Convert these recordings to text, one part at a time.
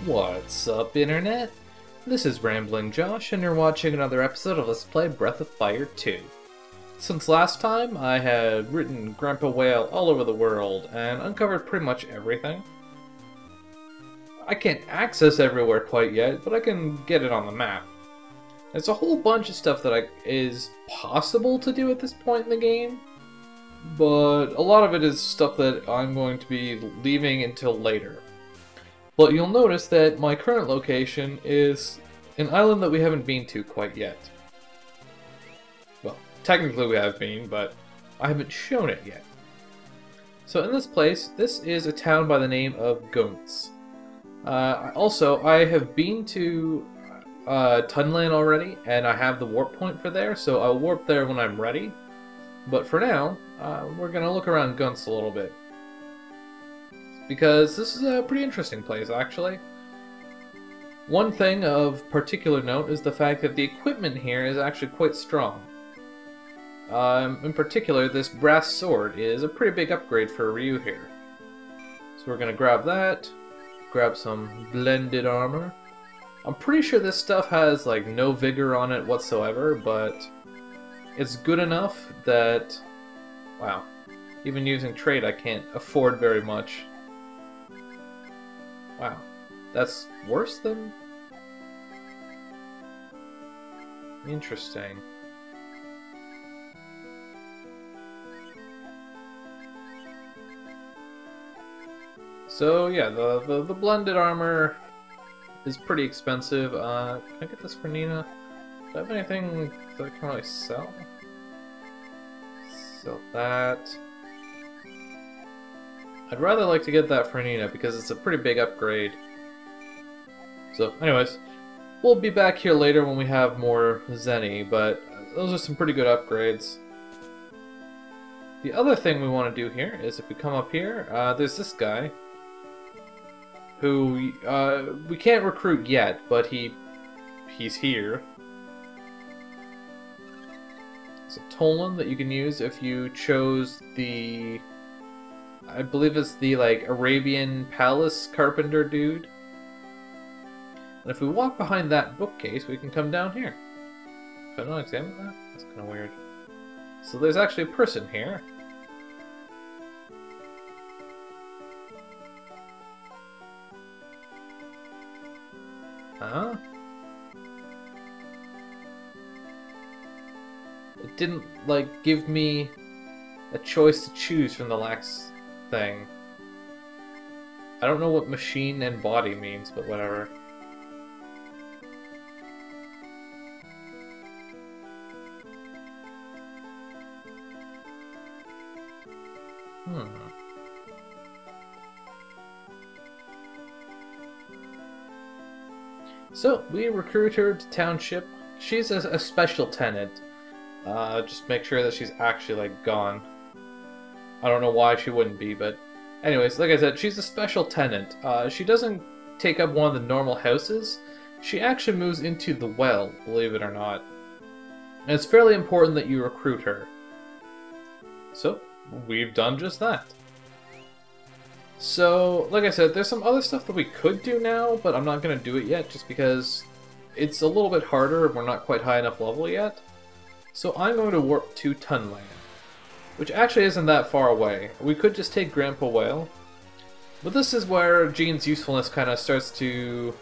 What's up, Internet? This is Rambling Josh, and you're watching another episode of Let's Play Breath of Fire 2. Since last time, I had written Grandpa Whale all over the world, and uncovered pretty much everything. I can't access everywhere quite yet, but I can get it on the map. There's a whole bunch of stuff that is possible to do at this point in the game, but a lot of it is stuff that I'm going to be leaving until later. But you'll notice that my current location is an island that we haven't been to quite yet. Well, technically we have been, but I haven't shown it yet. So in this place, this is a town by the name of Gunts. Also, I have been to Tunland already, and I have the warp point for there, so I'll warp there when I'm ready. But for now, we're going to look around Gunts a little bit. Because this is a pretty interesting place, actually. One thing of particular note is the fact that the equipment here is actually quite strong. In particular, this brass sword is a pretty big upgrade for Ryu here. So we're going to grab that, grab some blended armor. I'm pretty sure this stuff has like no vigor on it whatsoever, but it's good enough that, wow, even using trade I can't afford very much. Wow, that's worse than... Interesting. So yeah, the blended armor is pretty expensive. Can I get this for Nina? Do I have anything that I can really sell? Sell that. I'd rather like to get that for Nina because it's a pretty big upgrade. So anyways, we'll be back here later when we have more Zenny, but those are some pretty good upgrades. The other thing we want to do here is if we come up here, there's this guy who we can't recruit yet, but he's here. It's a Tolan that you can use if you chose the... I believe it's the, like, Arabian Palace Carpenter dude. And if we walk behind that bookcase, we can come down here. Can I not examine that? That's kind of weird. So there's actually a person here. Huh? It didn't, like, give me a choice to choose from the last thing. I don't know what machine and body means, but whatever. So, we recruit her to township. She's a special tenant. Just make sure that she's actually, like, gone. I don't know why she wouldn't be, but... Anyways, like I said, she's a special tenant. She doesn't take up one of the normal houses. She actually moves into the well, believe it or not. And it's fairly important that you recruit her. So, we've done just that. So, like I said, there's some other stuff that we could do now, but I'm not going to do it yet, just because it's a little bit harder and we're not quite high enough level yet. So I'm going to warp to Tunland, which actually isn't that far away. We could just take Grandpa Whale, but this is where Gene's usefulness kind of starts to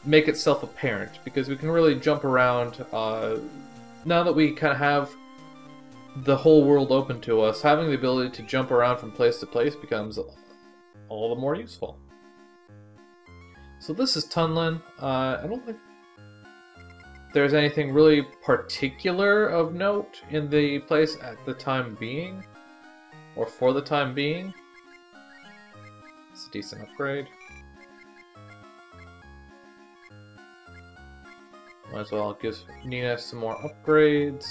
make itself apparent, because we can really jump around. Now that we kind of have the whole world open to us, having the ability to jump around from place to place becomes all the more useful. So this is Tunland. I don't think there's anything really particular of note in the place at the time being, or for the time being. It's a decent upgrade. Might as well give Nina some more upgrades.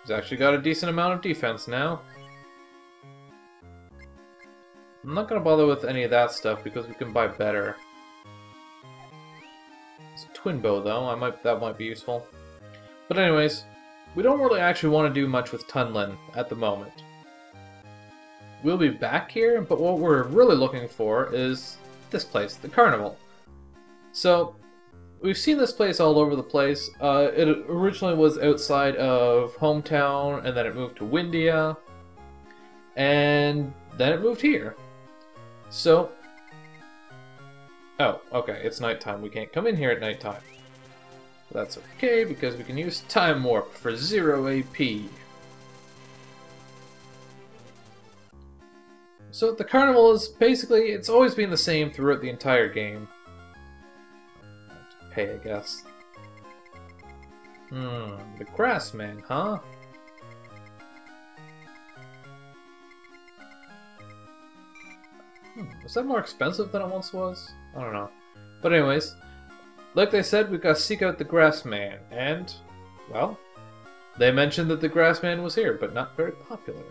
She's actually got a decent amount of defense now. I'm not going to bother with any of that stuff because we can buy better. It's a twin bow though, that might be useful. But anyways, we don't really actually want to do much with Tunland at the moment. We'll be back here, but what we're really looking for is this place, the carnival. So, we've seen this place all over the place. It originally was outside of Hometown, and then it moved to Windia, and then it moved here. So, oh, okay, it's nighttime. We can't come in here at nighttime. That's okay, because we can use Time Warp for 0 AP. So the carnival is basically, it's always been the same throughout the entire game. Pay, I guess. The Grassman, huh? Was that more expensive than it once was? I don't know. But anyways, like they said, we've got to seek out the Grassman, and, well, they mentioned that the Grassman was here, but not very popular.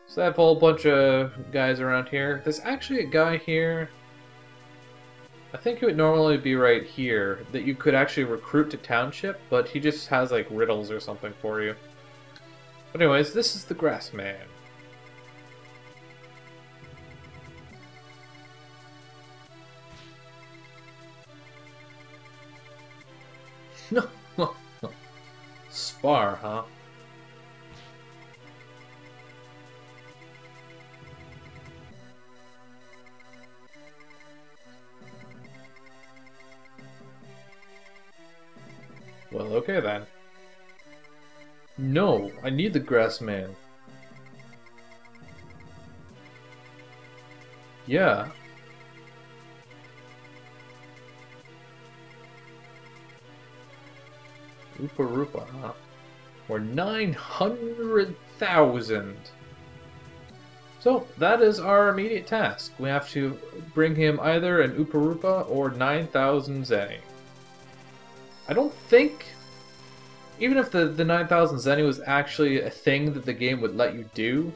So I have a whole bunch of guys around here. There's actually a guy here, I think he would normally be right here, that you could actually recruit to Township, but he just has like riddles or something for you. But anyways, this is the Grassman. No, no, no. Spar, huh? Well, okay then. No, I need the Grassman. Yeah. Oopa Roopa, huh? We're 900,000. So, that is our immediate task. We have to bring him either an Oopa Roopa or 9,000 Zenny. I don't think, even if the 9,000 Zenny was actually a thing that the game would let you do,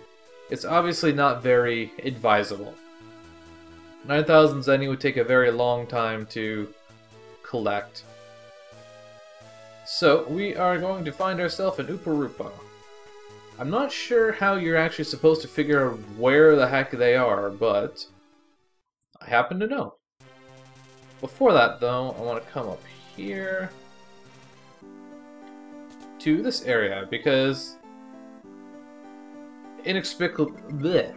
it's obviously not very advisable. 9,000 Zenny would take a very long time to collect. So, we are going to find ourselves an Oopa Roopa. I'm not sure how you're actually supposed to figure out where the heck they are, but I happen to know. Before that, though, I want to come up here to this area, because inexplicably,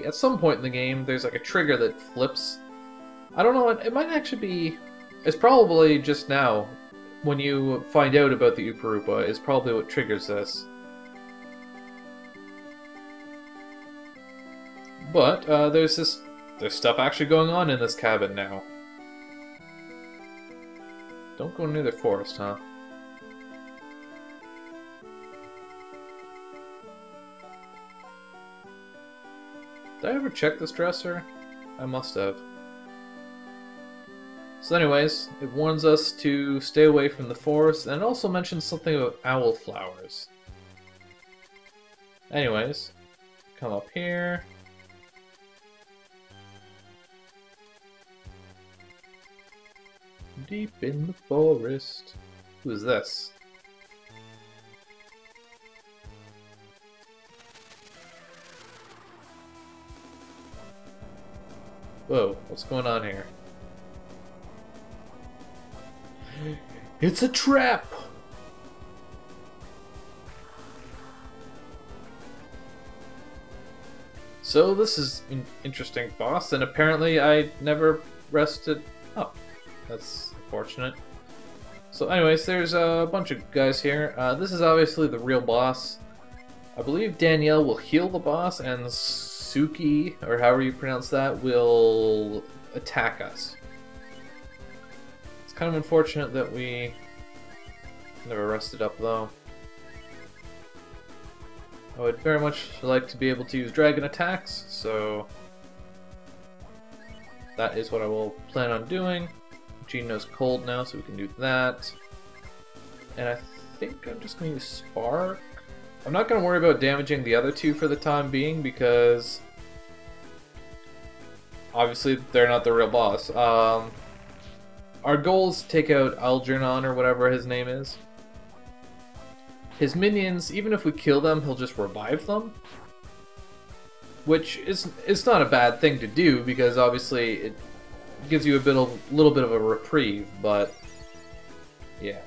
at some point in the game, there's like a trigger that flips. I don't know, it might actually be, it's probably just now, when you find out about the Oopa Roopa, is probably what triggers this. But, there's stuff actually going on in this cabin now. Don't go near the forest, huh? Did I ever check this dresser? I must have. So anyways, it warns us to stay away from the forest, and it also mentions something about owl flowers. Anyways, come up here. Deep in the forest. Who is this? Whoa, what's going on here? It's a trap! So this is an interesting boss, and apparently I never rested up. That's unfortunate. So anyways, there's a bunch of guys here. This is obviously the real boss. I believe Danielle will heal the boss, and Suki, or however you pronounce that, will attack us. It's kind of unfortunate that we never rested up, though. I would very much like to be able to use dragon attacks, so that is what I will plan on doing. Gino's cold now, so we can do that. And I think I'm just going to use Spark. I'm not going to worry about damaging the other two for the time being, because obviously they're not the real boss. Our goal is to take out Algernon, or whatever his name is. His minions, even if we kill them, he'll just revive them. which is not a bad thing to do because obviously it gives you little bit of a reprieve. But yeah,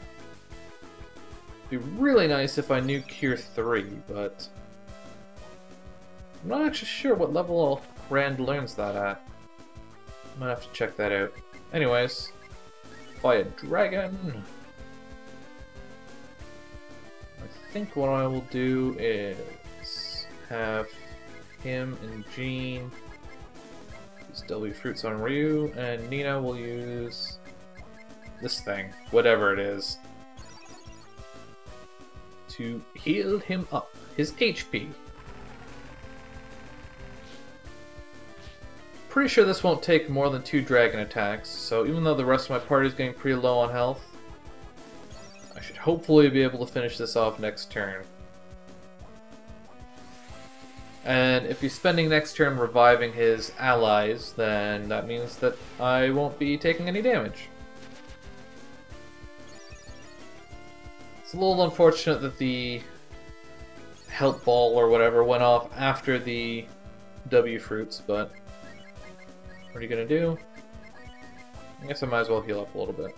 it'd be really nice if I knew Cure 3, but I'm not actually sure what level Rand learns that at. Might have to check that out. Anyways, fight a dragon. I think what I will do is have him and Jean use W fruits on Ryu, and Nina will use this thing, whatever it is, to heal him up, his HP. Pretty sure this won't take more than 2 dragon attacks, so even though the rest of my party is getting pretty low on health, I should hopefully be able to finish this off next turn. And if he's spending next turn reviving his allies, then that means that I won't be taking any damage. It's a little unfortunate that the health ball or whatever went off after the W fruits, but what are you gonna do? I guess I might as well heal up a little bit.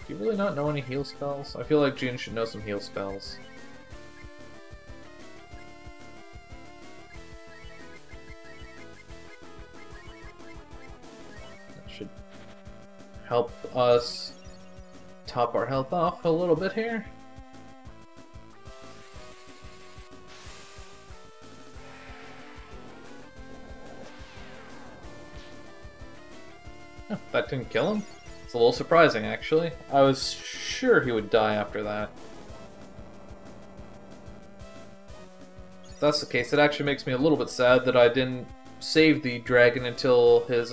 Do you really not know any heal spells? I feel like Jean should know some heal spells. That should help us top our health off a little bit here. Oh, that didn't kill him? It's a little surprising, actually. I was sure he would die after that. If that's the case, it actually makes me a little bit sad that I didn't save the dragon until his,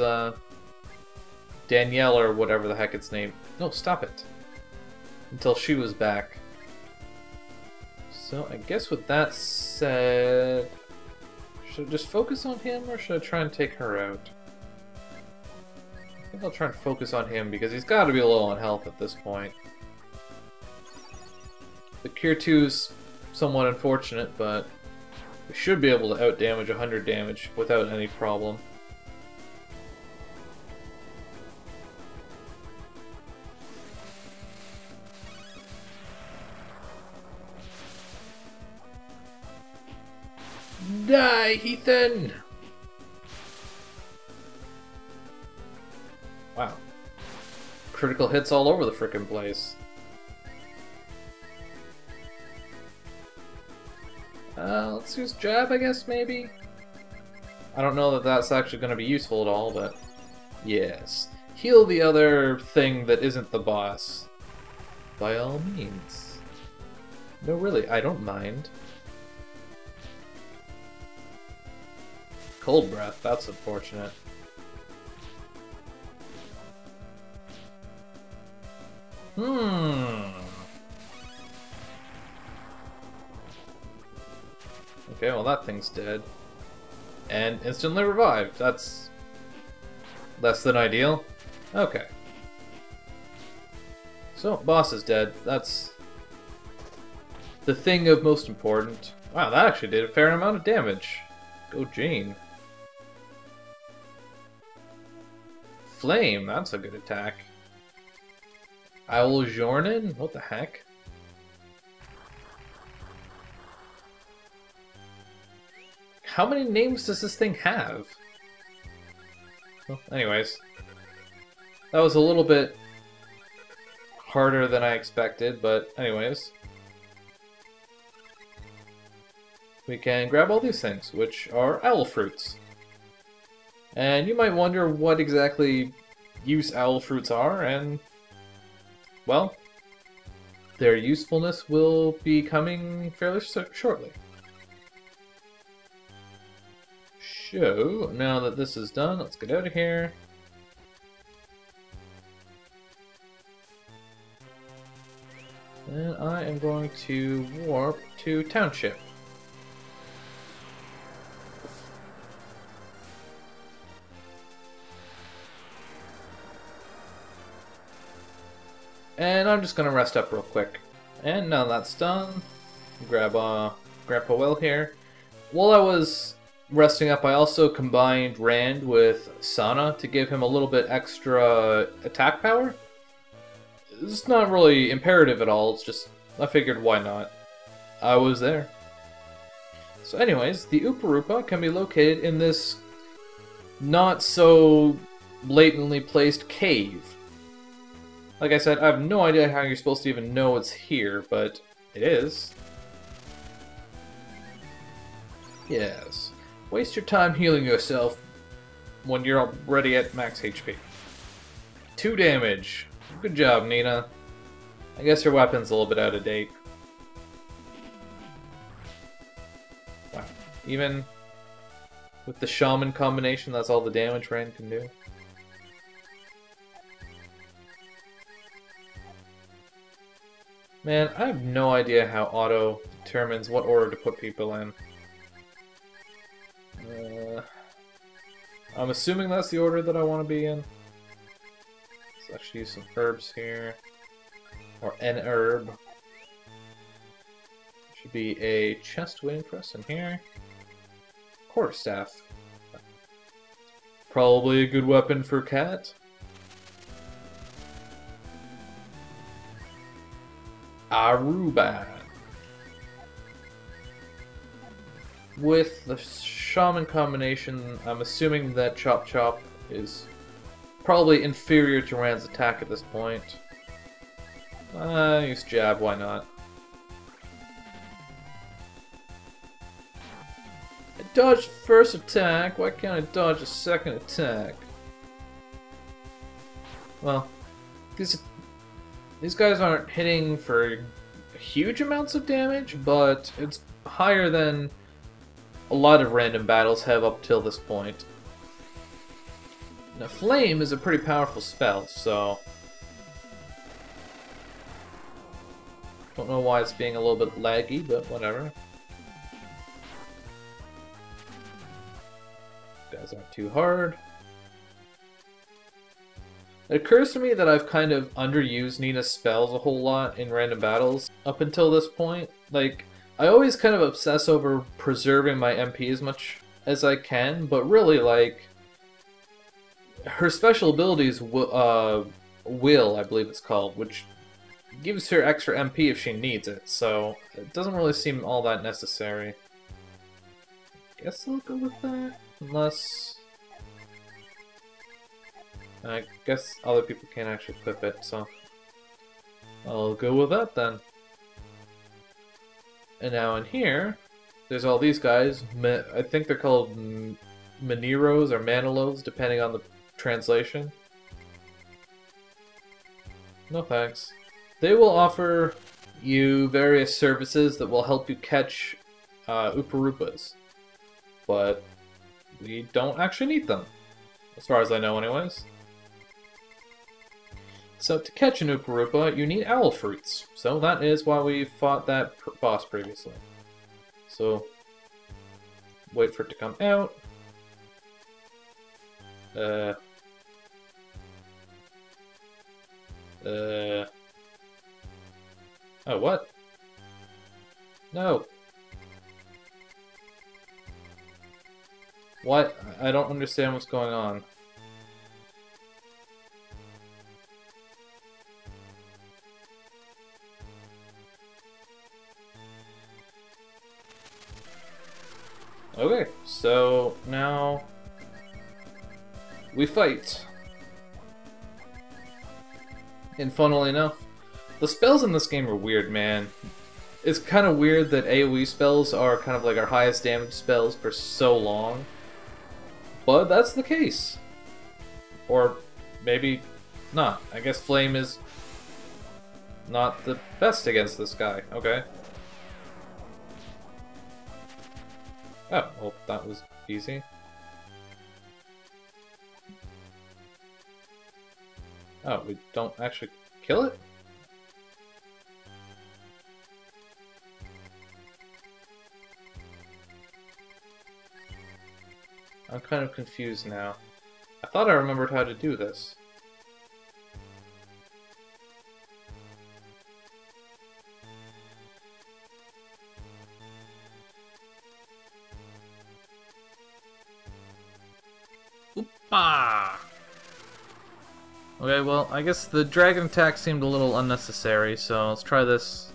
Danielle or whatever the heck its name. No, stop it. Until she was back. So, I guess with that said... Should I just focus on him, or should I try and take her out? I think I'll try and focus on him because he's got to be low on health at this point. The Cure 2 is somewhat unfortunate, but we should be able to outdamage 100 damage without any problem. Die, Ethan! Wow. Critical hits all over the frickin' place. Let's use Jab, I guess, maybe? I don't know that that's actually going to be useful at all, but... Yes. Heal the other thing that isn't the boss. By all means. No, really, I don't mind. Cold Breath, that's unfortunate. Okay, well that thing's dead. And instantly revived. That's less than ideal. Okay. So, boss is dead. That's the thing of most important. Wow, that actually did a fair amount of damage. Go Jane. Flame, that's a good attack. Owl Jornin? What the heck? How many names does this thing have? Well, anyways. That was a little bit harder than I expected, but anyways. We can grab all these things, which are owl fruits. And you might wonder what exactly use owl fruits are, and... well, their usefulness will be coming fairly shortly. So, now that this is done, let's get out of here. And I am going to warp to Township. And I'm just going to rest up real quick. And now that's done, grab Grandpa Will here. while I was resting up, I also combined Rand with Sana to give him a little bit extra attack power. It's not really imperative at all, it's just, I figured why not. I was there. So anyways, the Upa-Rupa can be located in this not so blatantly placed cave. Like I said, I have no idea how you're supposed to even know it's here, but it is. Yes. Waste your time healing yourself when you're already at max HP. 2 damage. Good job, Nina. I guess your weapon's a little bit out of date. Wow. Even with the Shaman combination, that's all the damage Rand can do. Man, I have no idea how auto determines what order to put people in. I'm assuming that's the order that I want to be in. Let's actually use some herbs here. Or an herb. Should be a chest wing press in here. Quarterstaff. Probably a good weapon for Cat. Aruba. With the Shaman combination, I'm assuming that Chop Chop is probably inferior to Rand's attack at this point. Use Jab, why not? I dodged first attack, why can't I dodge a second attack? Well, these guys aren't hitting for huge amounts of damage, but it's higher than a lot of random battles have up till this point. Now, Flame is a pretty powerful spell, so don't know why it's being a little bit laggy, but whatever. Guys aren't too hard. It occurs to me that I've kind of underused Nina's spells a whole lot in random battles up until this point. Like, I always kind of obsess over preserving my MP as much as I can, but really, like, her special abilities, Will, I believe it's called, which gives her extra MP if she needs it, so it doesn't really seem all that necessary. Guess I'll go with that, unless I guess other people can't actually equip it, so I'll go with that then. And now in here, there's all these guys. I think they're called Maneros or Manilos, depending on the translation. No thanks. They will offer you various services that will help you catch Upa-Rupas. But we don't actually need them. As far as I know anyways. So to catch an Upa-Rupa, you need owl fruits. So that is why we fought that boss previously. So wait for it to come out. Oh, what? No. What? I don't understand what's going on. Okay, so now we fight. And funnily enough, the spells in this game are weird, man. It's kind of weird that AoE spells are kind of like our highest damage spells for so long. But that's the case. Or maybe not. I guess Flame is not the best against this guy. Okay. Oh, well, that was easy. Oh, we don't actually kill it? I'm kind of confused now. I thought I remembered how to do this. Ah! Okay, well, I guess the dragon attack seemed a little unnecessary, so let's try this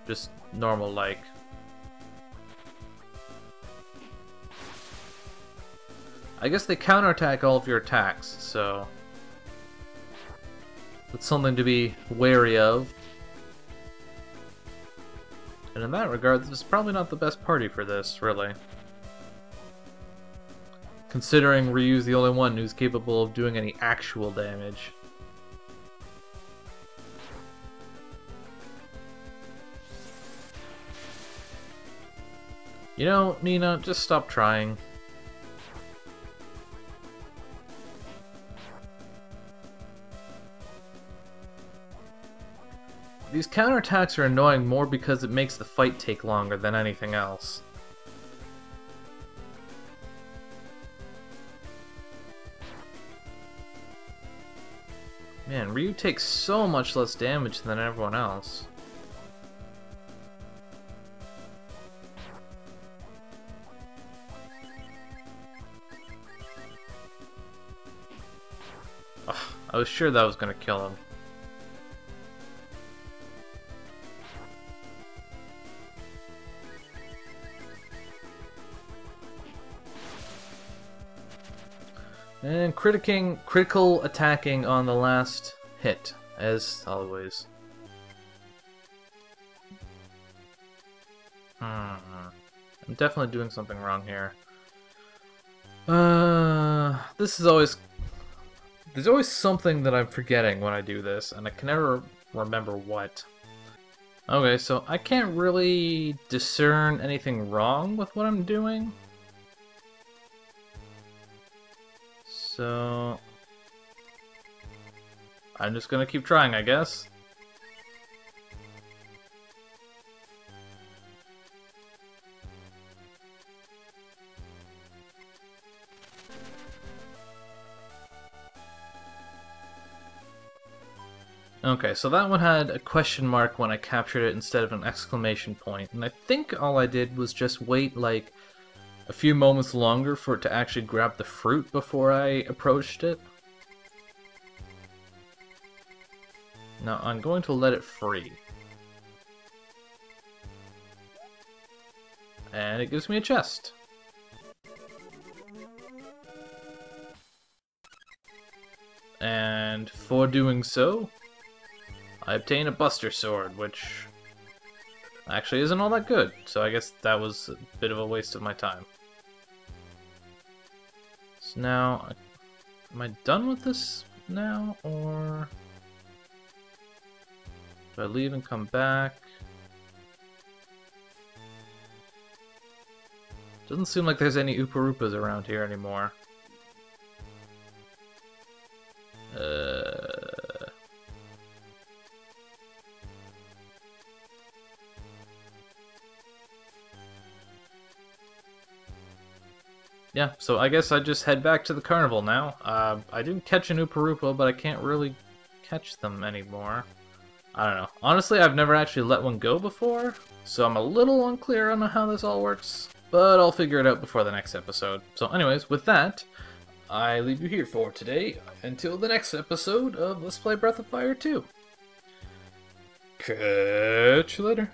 just normal-like. I guess they counterattack all of your attacks, so that's something to be wary of. And in that regard, this is probably not the best party for this, really. Considering Ryu's the only one who's capable of doing any actual damage. You know, Nina, just stop trying. These counterattacks are annoying more because it makes the fight take longer than anything else. Man, Ryu takes so much less damage than everyone else. Ugh, I was sure that was gonna kill him. And critical attacking on the last hit, as always. I'm definitely doing something wrong here. This is always... There's always something that I'm forgetting when I do this, and I can never remember what. Okay, so I can't really discern anything wrong with what I'm doing. So I'm just gonna keep trying, I guess. Okay, so that one had a question mark when I captured it instead of an exclamation point, and I think all I did was just wait like a few moments longer for it to actually grab the fruit before I approached it. Now I'm going to let it free. And it gives me a chest. And for doing so, I obtain a Buster Sword, which actually isn't all that good, so I guess that was a bit of a waste of my time. So now, am I done with this now, or do I leave and come back? Doesn't seem like there's any Oopa Roopas around here anymore. Yeah, so I guess I just head back to the carnival now. I didn't catch an Oopa Roopa, but I can't really catch them anymore. I don't know. Honestly, I've never actually let one go before, so I'm a little unclear on how this all works, but I'll figure it out before the next episode. So anyways, with that, I leave you here for today, until the next episode of Let's Play Breath of Fire 2. Catch you later.